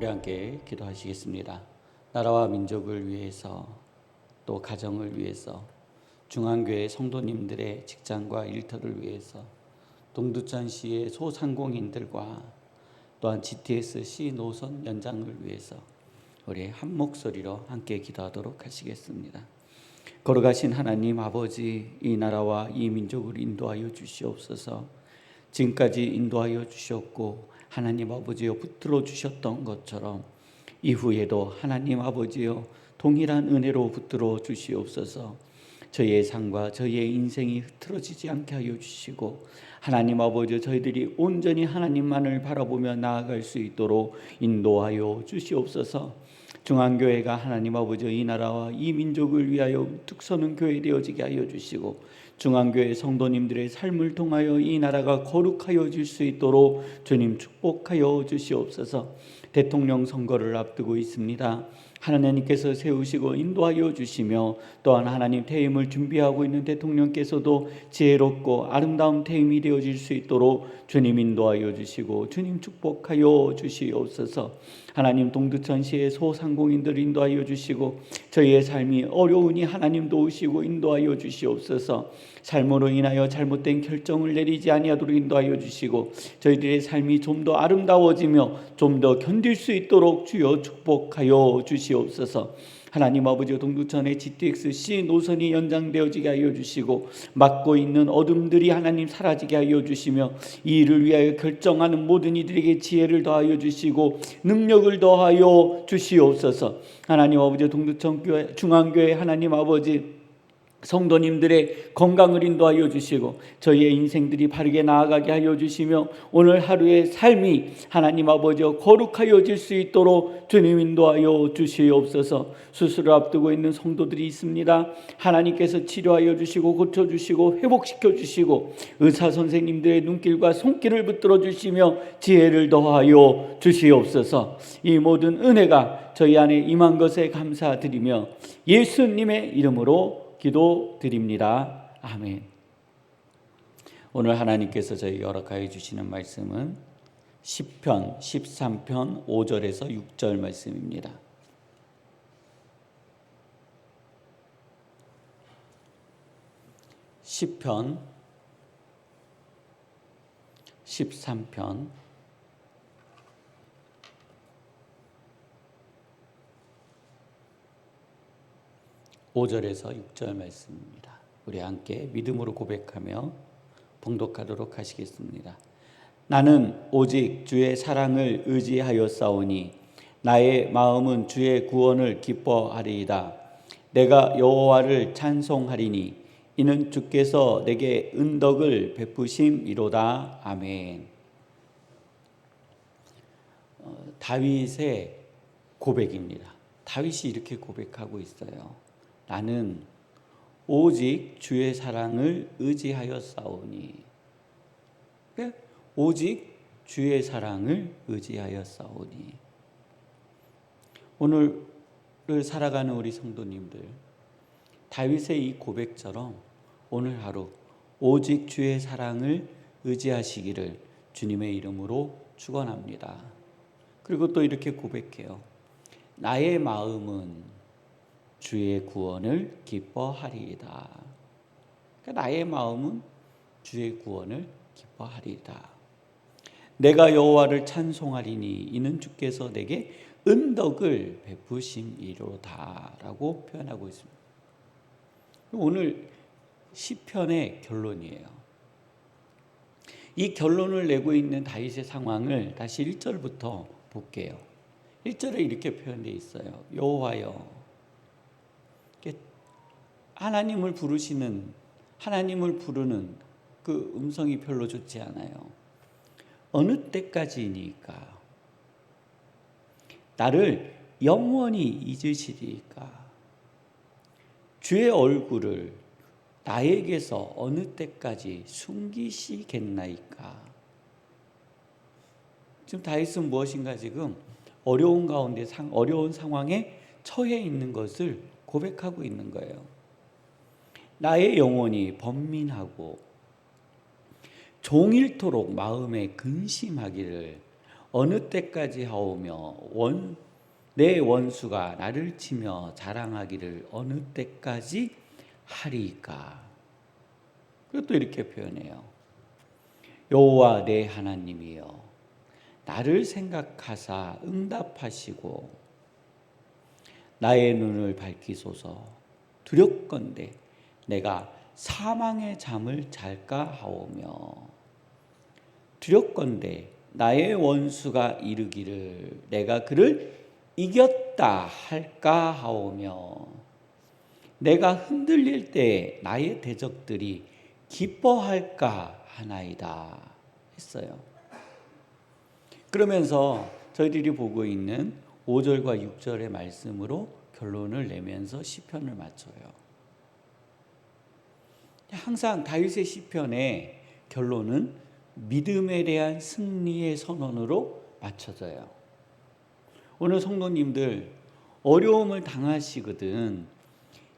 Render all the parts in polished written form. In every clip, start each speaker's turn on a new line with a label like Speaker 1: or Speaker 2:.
Speaker 1: 우리 함께 기도하시겠습니다. 나라와 민족을 위해서 또 가정을 위해서 중앙교회 성도님들의 직장과 일터를 위해서 동두천시의 소상공인들과 또한 GTX-C 노선 연장을 위해서 우리 한 목소리로 함께 기도하도록 하시겠습니다. 걸어가신 하나님 아버지, 이 나라와 이 민족을 인도하여 주시옵소서. 지금까지 인도하여 주셨고 하나님 아버지여 붙들어 주셨던 것처럼 이후에도 하나님 아버지여 동일한 은혜로 붙들어 주시옵소서. 저희의 삶과 저희의 인생이 흐트러지지 않게 하여 주시고 하나님 아버지 저희들이 온전히 하나님만을 바라보며 나아갈 수 있도록 인도하여 주시옵소서. 중앙교회가 하나님 아버지 이 나라와 이 민족을 위하여 특서는 교회 되어지게 하여 주시고 중앙교회 성도님들의 삶을 통하여 이 나라가 거룩하여질 수 있도록 주님 축복하여 주시옵소서. 대통령 선거를 앞두고 있습니다. 하나님께서 세우시고 인도하여 주시며 또한 하나님 퇴임을 준비하고 있는 대통령께서도 지혜롭고 아름다운 퇴임이 되어질 수 있도록 주님 인도하여 주시고 주님 축복하여 주시옵소서. 하나님 동두천시의 소상공인들 인도하여 주시고 저희의 삶이 어려우니 하나님 도우시고 인도하여 주시옵소서. 삶으로 인하여 잘못된 결정을 내리지 아니하도록 인도하여 주시고 저희들의 삶이 좀 더 아름다워지며 좀 더 견딜 수 있도록 주여 축복하여 주시옵소서. 하나님 아버지 동두천의 GTX-C 노선이 연장되어지게 하여 주시고 막고 있는 어둠들이 하나님 사라지게 하여 주시며 이 일을 위하여 결정하는 모든 이들에게 지혜를 더하여 주시고 능력을 더하여 주시옵소서. 하나님 아버지 동두천 교회 중앙교회 하나님 아버지 성도님들의 건강을 인도하여 주시고 저희의 인생들이 바르게 나아가게 하여 주시며 오늘 하루의 삶이 하나님 아버지여 거룩하여질 수 있도록 주님 인도하여 주시옵소서. 수술을 앞두고 있는 성도들이 있습니다. 하나님께서 치료하여 주시고 고쳐주시고 회복시켜 주시고 의사 선생님들의 눈길과 손길을 붙들어 주시며 지혜를 더하여 주시옵소서. 이 모든 은혜가 저희 안에 임한 것에 감사드리며 예수님의 이름으로 기도드립니다. 아멘. 오늘 하나님께서 저희에게 허락하여 주시는 말씀은 시편 13편 5절에서 6절 말씀입니다. 시편 13편 5절에서 6절 말씀입니다. 우리 함께 믿음으로 고백하며 봉독하도록 하시겠습니다. 나는 오직 주의 사랑을 의지하였사오니 나의 마음은 주의 구원을 기뻐하리이다. 내가 여호와를 찬송하리니 이는 주께서 내게 은덕을 베푸심이로다. 아멘. 다윗의 고백입니다. 다윗이 이렇게 고백하고 있어요. 나는 오직 주의 사랑을 의지하였사오니, 오직 주의 사랑을 의지하였사오니. 오늘을 살아가는 우리 성도님들, 다윗의 이 고백처럼 오늘 하루 오직 주의 사랑을 의지하시기를 주님의 이름으로 축원합니다. 그리고 또 이렇게 고백해요. 나의 마음은 주의 구원을 기뻐하리이다. 그러니까 나의 마음은 주의 구원을 기뻐하리이다. 내가 여호와를 찬송하리니 이는 주께서 내게 은덕을 베푸심이로다 라고 표현하고 있습니다. 오늘 시편의 결론이에요. 이 결론을 내고 있는 다윗의 상황을 다시 1절부터 볼게요. 1절에 이렇게 표현되어 있어요. 여호와여, 하나님을 부르는 그 음성이 별로 좋지 않아요. 어느 때까지니까? 나를 영원히 잊으시리까? 주의 얼굴을 나에게서 어느 때까지 숨기시겠나이까? 지금 다윗은 무엇인가 지금 어려운 가운데 어려운 상황에 처해 있는 것을 고백하고 있는 거예요. 나의 영혼이 번민하고 종일토록 마음에 근심하기를 어느 때까지 하오며 내 원수가 나를 치며 자랑하기를 어느 때까지 하리이까. 그것도 이렇게 표현해요. 여호와 내 하나님이여 나를 생각하사 응답하시고 나의 눈을 밝히소서. 두렵건대 내가 사망의 잠을 잘까 하오며 두렵건대 나의 원수가 이르기를 내가 그를 이겼다 할까 하오며 내가 흔들릴 때 나의 대적들이 기뻐할까 하나이다 했어요. 그러면서 저희들이 보고 있는 5절과 6절의 말씀으로 결론을 내면서 시편을 마쳐요. 항상 다윗의 시편의 결론은 믿음에 대한 승리의 선언으로 맞춰져요. 오늘 성도님들 어려움을 당하시거든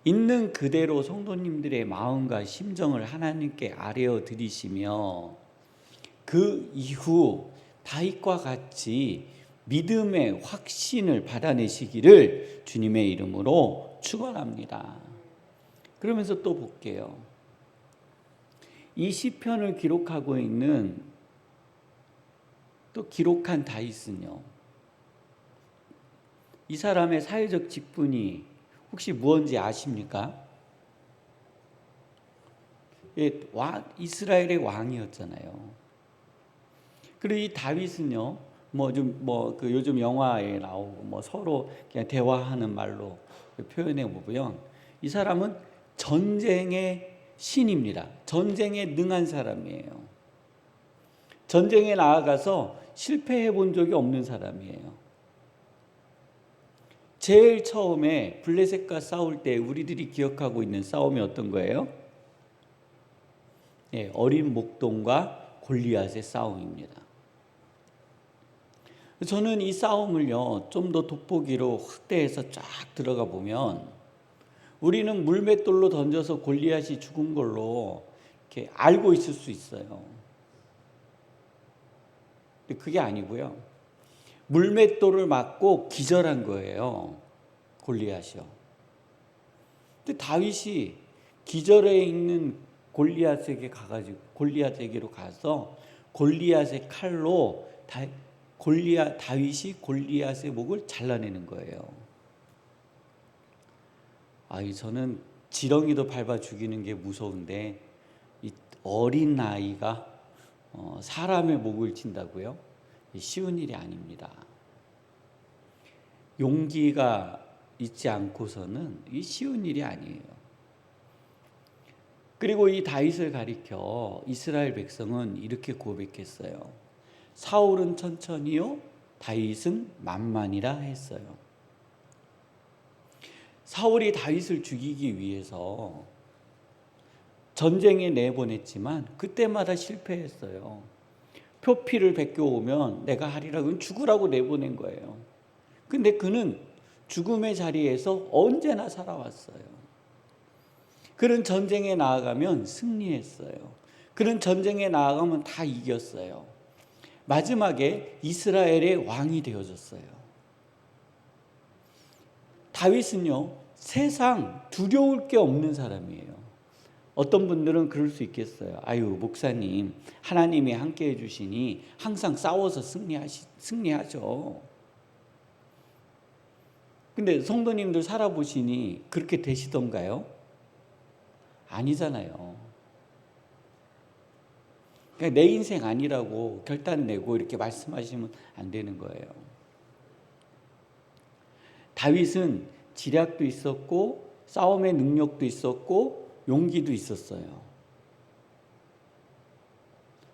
Speaker 1: 있는 그대로 성도님들의 마음과 심정을 하나님께 아뢰어 드리시며 그 이후 다윗과 같이 믿음의 확신을 받아내시기를 주님의 이름으로 축원합니다. 그러면서 또 볼게요. 이 시편을 기록하고 있는 또 기록한 다윗은요. 이 사람의 사회적 직분이 혹시 무엇인지 아십니까? 이스라엘의 왕이었잖아요. 그리고 이 다윗은요, 요즘 영화에 나오고 서로 그냥 대화하는 말로 표현해 보면 이 사람은 전쟁의 신입니다. 전쟁에 능한 사람이에요. 전쟁에 나아가서 실패해 본 적이 없는 사람이에요. 제일 처음에 블레셋과 싸울 때 우리들이 기억하고 있는 싸움이 어떤 거예요? 어린 목동과 골리앗의 싸움입니다. 저는 이 싸움을요, 좀 더 돋보기로 확대해서 쫙 들어가 보면 우리는 물맷돌로 던져서 골리앗이 죽은 걸로 이렇게 알고 있을 수 있어요. 근데 그게 아니고요. 물맷돌을 맞고 기절한 거예요. 골리앗이요. 근데 다윗이 기절해 있는 골리앗에게로 가서 골리앗의 칼로 다윗이 골리앗의 목을 잘라내는 거예요. 저는 지렁이도 밟아 죽이는 게 무서운데 이 어린 아이가 사람의 목을 친다고요? 쉬운 일이 아닙니다. 용기가 있지 않고서는 이 쉬운 일이 아니에요. 그리고 이 다윗을 가리켜 이스라엘 백성은 이렇게 고백했어요. 사울은 천천히요, 다윗은 만만이라 했어요. 사울이 다윗을 죽이기 위해서 전쟁에 내보냈지만 그때마다 실패했어요. 표피를 베껴오면 내가 하리라고 죽으라고 내보낸 거예요. 근데 그는 죽음의 자리에서 언제나 살아왔어요. 그는 전쟁에 나아가면 승리했어요. 그는 전쟁에 나아가면 다 이겼어요. 마지막에 이스라엘의 왕이 되어졌어요. 다윗은요, 세상 두려울 게 없는 사람이에요. 어떤 분들은 그럴 수 있겠어요. 목사님, 하나님이 함께 해주시니 항상 싸워서 승리하죠. 근데 성도님들 살아보시니 그렇게 되시던가요? 아니잖아요. 그러니까 내 인생 아니라고 결단 내고 이렇게 말씀하시면 안 되는 거예요. 다윗은 지략도 있었고 싸움의 능력도 있었고 용기도 있었어요.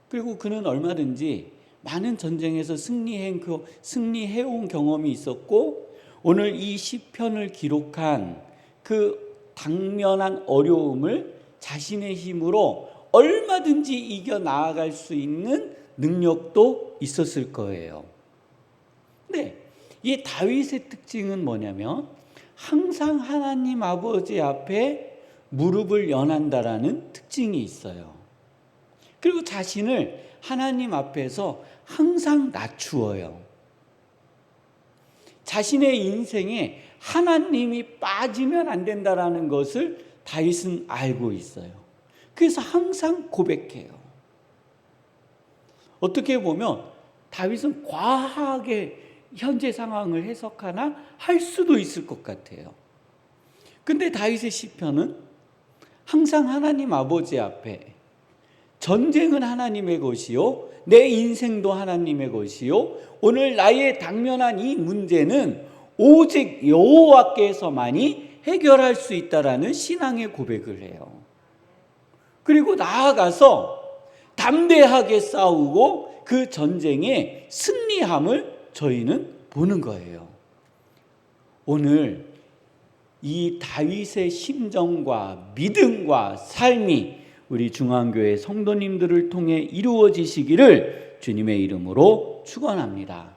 Speaker 1: 그리고 그는 얼마든지 많은 전쟁에서 승리해온 경험이 있었고 오늘 이 시편을 기록한 그 당면한 어려움을 자신의 힘으로 얼마든지 이겨 나아갈 수 있는 능력도 있었을 거예요. 네. 이 다윗의 특징은 뭐냐면 항상 하나님 아버지 앞에 무릎을 연한다라는 특징이 있어요. 그리고 자신을 하나님 앞에서 항상 낮추어요. 자신의 인생에 하나님이 빠지면 안 된다라는 것을 다윗은 알고 있어요. 그래서 항상 고백해요. 어떻게 보면 다윗은 과하게 현재 상황을 해석하나 할 수도 있을 것 같아요. 근데 다윗의 시편은 항상 하나님 아버지 앞에 전쟁은 하나님의 것이요, 내 인생도 하나님의 것이요, 오늘 나의 당면한 이 문제는 오직 여호와께서만이 해결할 수 있다라는 신앙의 고백을 해요. 그리고 나아가서 담대하게 싸우고 그 전쟁에 승리함을 저희는 보는 거예요. 오늘 이 다윗의 심정과 믿음과 삶이 우리 중앙교회 성도님들을 통해 이루어지시기를 주님의 이름으로 축원합니다.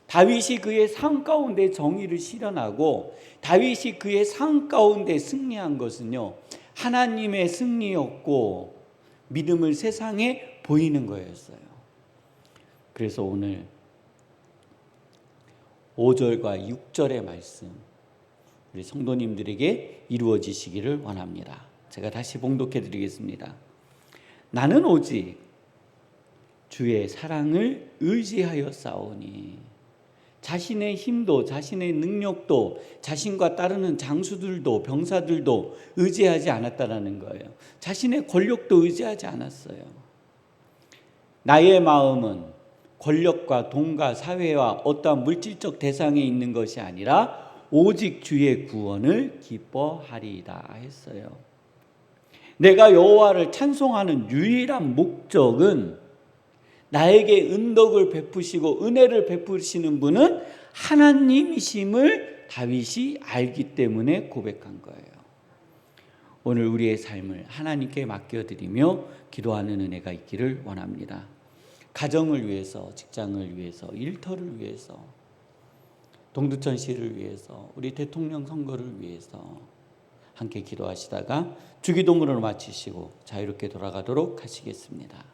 Speaker 1: 다윗이 그의 삶 가운데 정의를 실현하고 다윗이 그의 삶 가운데 승리한 것은요, 하나님의 승리였고 믿음을 세상에 보이는 거였어요. 그래서 오늘 5절과 6절의 말씀 우리 성도님들에게 이루어지시기를 원합니다. 제가 다시 봉독해 드리겠습니다. 나는 오직 주의 사랑을 의지하여 싸우니. 자신의 힘도 자신의 능력도 자신과 따르는 장수들도 병사들도 의지하지 않았다라는 거예요. 자신의 권력도 의지하지 않았어요. 나의 마음은 권력과 돈과 사회와 어떠한 물질적 대상에 있는 것이 아니라 오직 주의 구원을 기뻐하리이다 했어요. 내가 여호와를 찬송하는 유일한 목적은 나에게 은덕을 베푸시고 은혜를 베푸시는 분은 하나님이심을 다윗이 알기 때문에 고백한 거예요. 오늘 우리의 삶을 하나님께 맡겨드리며 기도하는 은혜가 있기를 원합니다. 가정을 위해서, 직장을 위해서, 일터를 위해서, 동두천시를 위해서, 우리 대통령 선거를 위해서 함께 기도하시다가 주기도문으로 마치시고 자유롭게 돌아가도록 하시겠습니다.